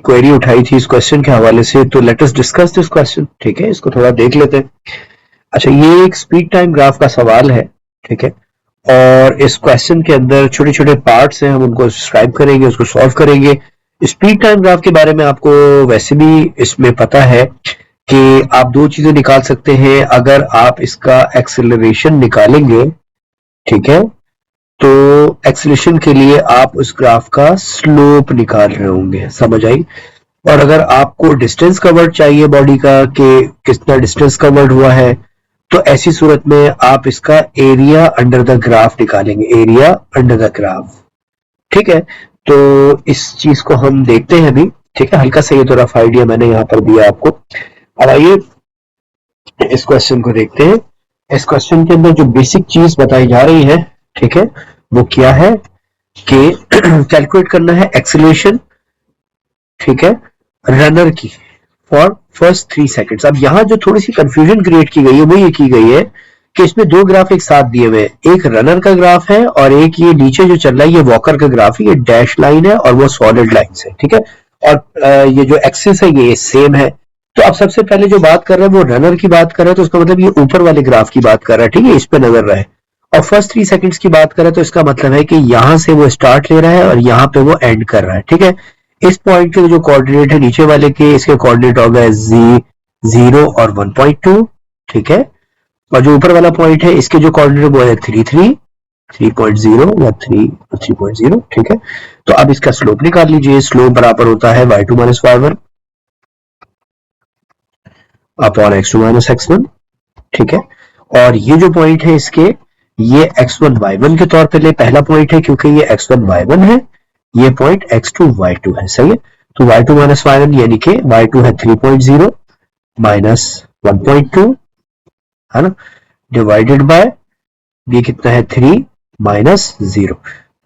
Query उठाई थी इस क्वेश्चन के हवाले से, तो let us discuss this question. ठीक है, इसको थोड़ा देख लेते हैं। अच्छा, ये एक स्पीड टाइम ग्राफ का सवाल है। ठीक है, और इस क्वेश्चन के अंदर छोटे छोटे पार्ट्स हैं, हम उनको डिस्क्राइब करेंगे, उसको सॉल्व करेंगे। स्पीड टाइम ग्राफ के बारे में आपको वैसे भी इसमें पता है कि आप दो चीजें निकाल सकते हैं अगर आप इसका एक्सेलरेशन निकालेंगे। ठीक है, तो एक्सेलरेशन के लिए आप उस ग्राफ का स्लोप निकाल रहे होंगे, समझ आई। और अगर आपको डिस्टेंस कवर्ड चाहिए बॉडी का कि कितना डिस्टेंस कवर्ड हुआ है, तो ऐसी सूरत में आप इसका एरिया अंडर द ग्राफ निकालेंगे, एरिया अंडर द ग्राफ। ठीक है, तो इस चीज को हम देखते हैं अभी। ठीक है, हल्का सा ये तो रफ आइडिया मैंने यहाँ पर दिया आपको। अब आइए इस क्वेश्चन को देखते हैं। इस क्वेश्चन के अंदर जो बेसिक चीज बताई जा रही है, ठीक है, वो क्या है कि कैलकुलेट करना है एक्सेलरेशन, ठीक है, रनर की फॉर फर्स्ट 3 सेकंड्स। अब यहां जो थोड़ी सी कंफ्यूजन क्रिएट की गई है वो ये की गई है कि इसमें दो ग्राफ एक साथ दिए हुए हैं, एक रनर का ग्राफ है और एक ये नीचे जो चल रहा है ये वॉकर का ग्राफ है। ये डैश लाइन है और वो सॉलिड लाइन है। ठीक है, और ये जो एक्सिस है ये सेम है। तो अब सबसे पहले जो बात कर रहे हैं वो रनर की बात कर रहे हैं, तो उसका मतलब ये ऊपर वाले ग्राफ की बात कर रहा है। ठीक है, इस पे नजर रहे। और फर्स्ट 3 सेकंड्स की बात करें तो इसका मतलब है कि यहां से वो स्टार्ट ले रहा है और यहां पे वो एंड कर रहा है। ठीक है, इस पॉइंट के जो कोऑर्डिनेट है नीचे वाले के, इसके कोऑर्डिनेट हो गए 0 और 1.2। ठीक है, और जो ऊपर वाला पॉइंट है इसके जो कोऑर्डिनेट वो है 3.0 या 3.0। ठीक है, तो अब इसका स्लोप निकाल लीजिए। स्लोप बराबर होता है y2 minus y1 upon x2 minus x1। ठीक है, और ये जो पॉइंट है इसके, ये x1 y1 के तौर पे ले, पहला पॉइंट है क्योंकि ये x1 y1 है, ये पॉइंट x2 y2 है। सही है, तो y2 माइनस y1 यानी कि y2 है 3.0 माइनस 1.2, है ना, डिवाइडेड बाय ये कितना है 3 माइनस 0।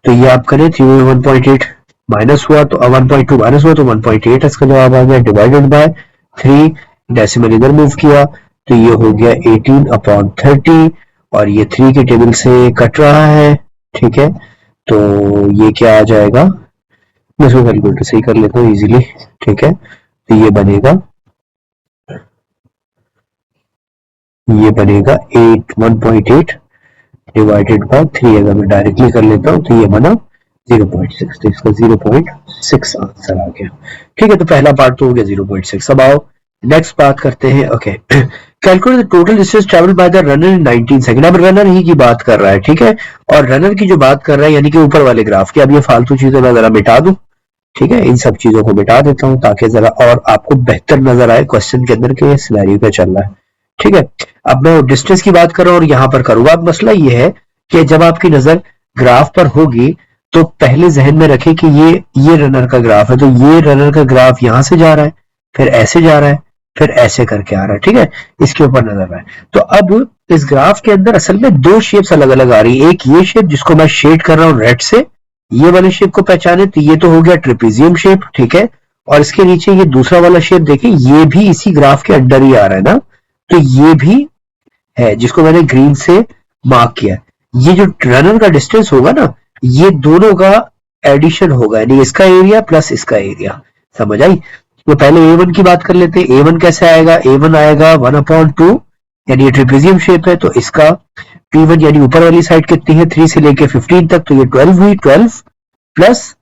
तो ये आप करें 3 में 1.8 माइनस हुआ तो 1.2 माइनस हुआ तो 1.8 इसका जवाब आ गया, डिवाइडेड बाय 3, डेसिमल इधर मूव किया तो ये हो गया 18 अपॉन 30, और ये 3 के टेबल से कट रहा है। ठीक है, तो ये क्या आ जाएगा, मैं इसको कैलकुलेटर से ही कर लेता हूँ इजीली। ठीक है, तो ये बनेगा 1.8 डिवाइडेड बाय 3। अगर मैं डायरेक्टली कर लेता हूँ तो ये बना 0.6, तो इसका 0.6 आंसर आ गया। ठीक है, तो पहला पार्ट तो हो गया 0.6। अब आओ नेक्स्ट बात करते हैं। Okay, calculate the total distance travelled by the runner in 19 second. अब रनर ही की बात कर रहा है। ठीक है, और रनर की जो बात कर रहा है यानी कि ऊपर वाले ग्राफ की। अब ये फालतू चीजें मैं जरा मिटा दूं। ठीक है, इन सब चीजों को मिटा देता हूं ताकि जरा और आपको बेहतर नजर आए क्वेश्चन के अंदर के सिनेरियो पे चल रहा है। ठीक है, अब मैं डिस्टेंस की बात कर रहा हूं और यहां पर करूंगा। अब मसला ये है कि जब आपकी नजर ग्राफ पर होगी तो पहले जहन में रखें कि ये रनर का ग्राफ है, तो ये रनर का ग्राफ यहां से जा रहा है, फिर ऐसे जा रहा है, फिर ऐसे करके आ रहा है। ठीक है, इसके ऊपर नजर आए। तो अब इस ग्राफ के अंदर असल में दो शेप्स अलग अलग आ रही है। एक ये शेप जिसको मैं शेड कर रहा हूं रेड से, ये वाले शेप को पहचाने तो ये तो हो गया ट्रेपेजियम शेप। ठीक है, और इसके नीचे ये दूसरा वाला शेप देखिए, ये भी इसी ग्राफ के अंदर ही आ रहा है ना, तो ये भी है जिसको मैंने ग्रीन से मार्क किया। ये जो रनर का डिस्टेंस होगा ना, ये दोनों का एडिशन होगा, यानी इसका एरिया प्लस इसका एरिया। समझ आई। तो पहले A1 की बात कर लेते हैं। A1 कैसे आएगा, A1 आएगा 1/2, यानी ये ट्रेपेजियम शेप है तो इसका P1 यानी ऊपर वाली साइड कितनी है 3 से लेके 15 तक, तो ये 12 हुई, 12 प्लस,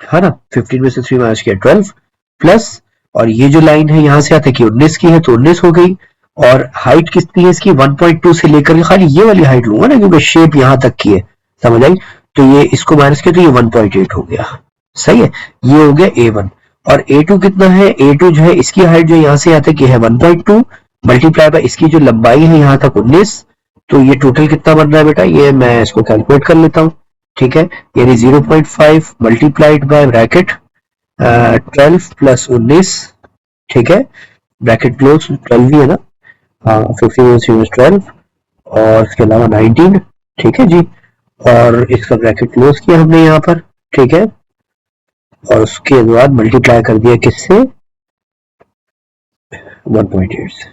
है ना, 15 में से 3 माइनस किया 12 प्लस, और ये जो लाइन है यहां से आते कि 19 की है तो 19 हो गई। और हाइट कितनी है इसकी 1.2 से लेकर, खाली ये वाली हाइट लूंगा ना क्योंकि शेप यहां तक की है। समझ आई, तो ये इसको माइनस किया तो ये 1.8 हो गया। सही है, ये हो गया A1। और A2 कितना है, A2 जो है इसकी हाइट जो यहां से यहां तक है 1.2 मल्टीप्लाई बाय इसकी जो लंबाई है यहां तक 19, तो ये टोटल कितना बन रहा है बेटा, ये मैं इसको कैलकुलेट कर लेता हूं। ठीक है, यानी 0.5 मल्टीप्लाइड बाय ब्रैकेट 12 प्लस 19। ठीक है, ब्रैकेट क्लोज, 12 ही है ना, हाँ 15 12 और इसके अलावा 19। ठीक है जी, और इसका ब्रैकेट क्लोज किया हमने यहाँ पर। ठीक है, और उसके बाद मल्टीप्लाई कर दिया किससे, 1.8 से।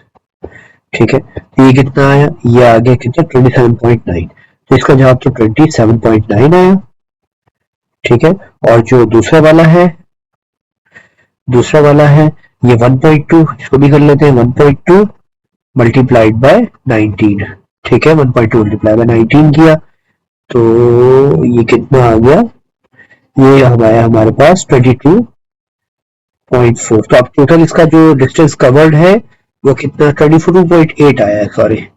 ठीक है, तो ये कितना आया, ये आ गया कितना 27.9, तो इसका जवाब तो 27.9 आया। ठीक है, और जो दूसरा वाला है दूसरा वाला है ये 1.2, इसको भी कर लेते हैं 1.2 मल्टीप्लाइड बाय 19, ठीक है 1.2 मल्टीप्लाई बाय 19 किया तो ये कितना आ गया, ये आया हमारे पास 22.4। तो अब टोटल इसका जो डिस्टेंस कवर्ड है वो कितना 22.8 आया है, सॉरी,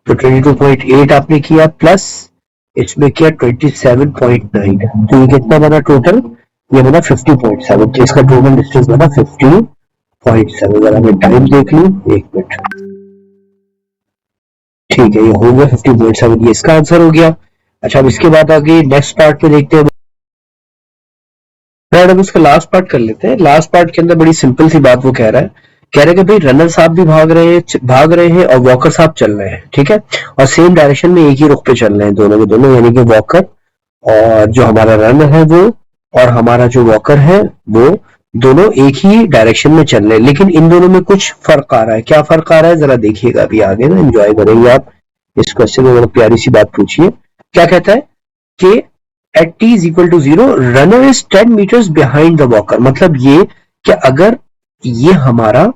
तो 22.8 आपने किया प्लस इसमें किया 27.9, तो ये कितना बना टोटल, ये बना 50.7, तो इसका टोटल डिस्टेंस बना 50.7। अगर हमें टाइम देख लूं, एक मिनट, ठीक है ये हो गया 50.7, ये इसका आंसर हो गया। अच्छा अब इसके बाद आगे नेक्स्ट पार्ट पे देखते हैं, हम इसका लास्ट पार्ट कर लेते हैं। लास्ट पार्ट के अंदर बड़ी सिंपल सी बात वो कह रहा है कि भाई रनर साहब भी भाग रहे हैं और वॉकर साहब चल रहे हैं, ठीक है, और सेम डायरेक्शन में एक ही रुख पे चल रहे हैं दोनों के दोनों, यानी कि वॉकर और जो हमारा रनर है वो और हमारा जो वॉकर है वो दोनों एक ही डायरेक्शन में चल रहे हैं, लेकिन इन दोनों में कुछ फर्क आ रहा है। क्या फर्क आ रहा है जरा देखिएगा अभी आगे ना, एंजॉय करेंगे आप इस क्वेश्चन में। प्यारी सी बात पूछिए, क्या कहता है कि at t is equal to 0 runner is 10 meters behind the walker, मतलब ये कि अगर ये हमारा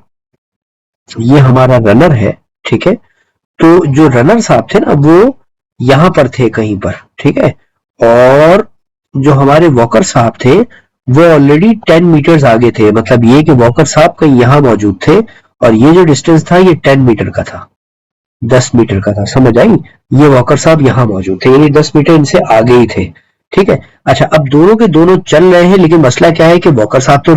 रनर है, ठीक है, तो जो रनर साहब थे ना वो यहां पर थे कहीं पर, ठीक है, और जो हमारे वॉकर साहब थे वो ऑलरेडी 10 मीटर्स आगे थे, मतलब ये कि वॉकर साहब कहीं यहां मौजूद थे और ये जो डिस्टेंस था ये 10 मीटर का था, 10 मीटर का था, समझ आई, ये वॉकर साहब यहां मौजूद थे, यानी 10 मीटर इनसे आगे ही थे, ठीक है। अच्छा अब दोनों के दोनों चल रहे हैं, लेकिन मसला क्या है कि वॉकर साहब तो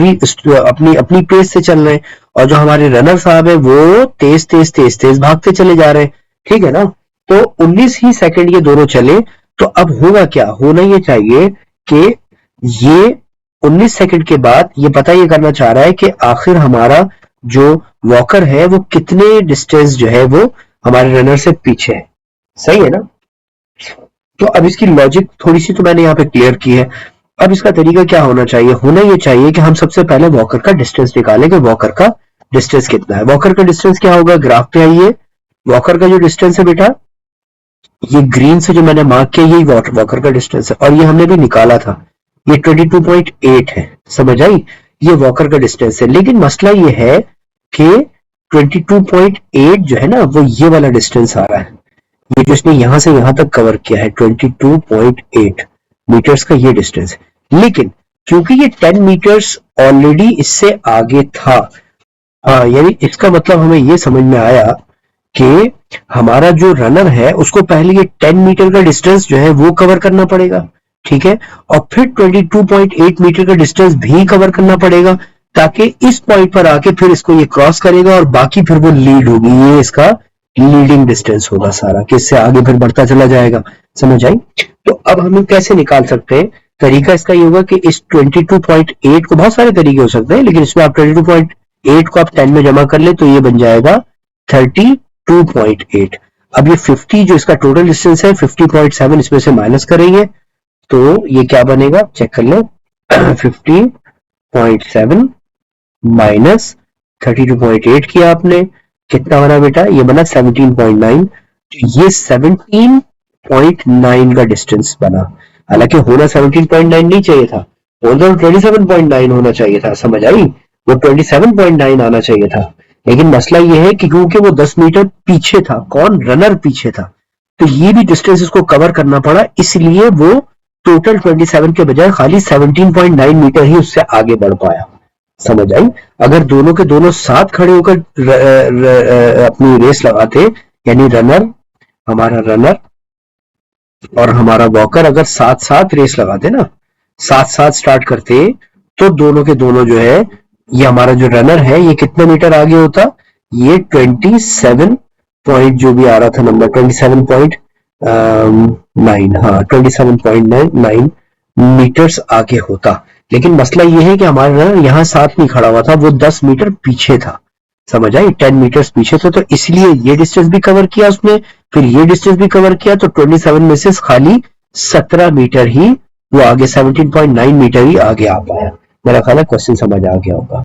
अपनी पेस से चल रहे हैं और जो हमारे रनर साहब है वो तेज भागते चले जा रहे हैं, ठीक है ना। तो 19 ही सेकंड ये दोनों चले, तो अब होगा क्या, होना ये चाहिए कि ये 19 सेकंड के बाद ये पता ये करना चाह रहा है कि आखिर हमारा जो वॉकर है वो कितने डिस्टेंस जो है वो हमारे रनर से पीछे है, सही है ना। तो अब इसकी लॉजिक थोड़ी सी तो मैंने यहाँ पे क्लियर की है। अब इसका तरीका क्या होना चाहिए, होना ये चाहिए कि हम सबसे पहले वॉकर का डिस्टेंस निकालें कि वॉकर का डिस्टेंस कितना है। वॉकर का डिस्टेंस क्या होगा, ग्राफ पे आइए, वॉकर का जो डिस्टेंस है बेटा ये ग्रीन से जो मैंने मार्क किया यही वॉकर का डिस्टेंस है और ये हमने भी निकाला था, ये 22.8 है, समझ आई, ये वॉकर का डिस्टेंस है। लेकिन मसला ये है कि 22.8 जो है ना वो ये वाला डिस्टेंस आ रहा है, ये जो इसने यहां से यहां तक कवर किया है 22.8 मीटर्स का ये डिस्टेंस, लेकिन क्योंकि ये 10 मीटर्स ऑलरेडी इससे आगे था, हाँ यानी इसका मतलब हमें ये समझ में आया कि हमारा जो रनर है उसको पहले ये 10 मीटर का डिस्टेंस जो है वो कवर करना पड़ेगा, ठीक है, और फिर 22.8 मीटर का डिस्टेंस भी कवर करना पड़ेगा ताकि इस पॉइंट पर आके फिर इसको ये क्रॉस करेगा और बाकी फिर वो लीड होगी, ये इसका लीडिंग डिस्टेंस होगा सारा, कि इससे आगे फिर बढ़ता चला जाएगा, समझ आई। तो अब हम कैसे निकाल सकते हैं, तरीका इसका ये होगा कि इस 22.8 को, बहुत सारे तरीके हो सकते हैं लेकिन इसमें आप 22.8 को आप 10 में जमा कर ले तो ये बन जाएगा 32.8। अब ये 50 जो इसका टोटल डिस्टेंस है 50.7 इसमें से माइनस करेंगे तो ये क्या बनेगा, चेक कर ले 50.7 माइनस 32.8 किया आपने, कितना बना बेटा, ये बना 17.9, तो ये 17.9 का डिस्टेंस बना, हालांकि होना 17.9 नहीं चाहिए था, होना 27.9 होना चाहिए था, समझ आई, वो 27.9 आना चाहिए था, लेकिन मसला ये है कि क्योंकि वो 10 मीटर पीछे था, कौन, रनर पीछे था, तो ये भी डिस्टेंस इसको कवर करना पड़ा, इसलिए वो टोटल 27 के बजाय खाली 17.9 मीटर ही उससे आगे बढ़ पाया, समझ आई। अगर दोनों के दोनों साथ खड़े होकर अपनी रेस लगाते, यानी हमारा रनर और हमारा वॉकर अगर साथ साथ रेस लगाते ना, साथ साथ स्टार्ट करते, तो दोनों के दोनों जो है, ये हमारा जो रनर है ये कितने मीटर आगे होता, ये 27 पॉइंट जो भी आ रहा था नंबर 27.9, हाँ 27.9 मीटर्स आगे होता। लेकिन मसला ये है कि हमारा रनर यहां साथ नहीं खड़ा हुआ था, वो 10 मीटर पीछे था, समझ आई, 10 मीटर्स पीछे था, तो इसलिए ये डिस्टेंस भी कवर किया उसने, फिर ये डिस्टेंस भी कवर किया, तो 27 में से खाली 17 मीटर ही वो आगे, 17.9 मीटर ही आगे आ पाया। मेरा ख्याल है क्वेश्चन समझ आ गया होगा।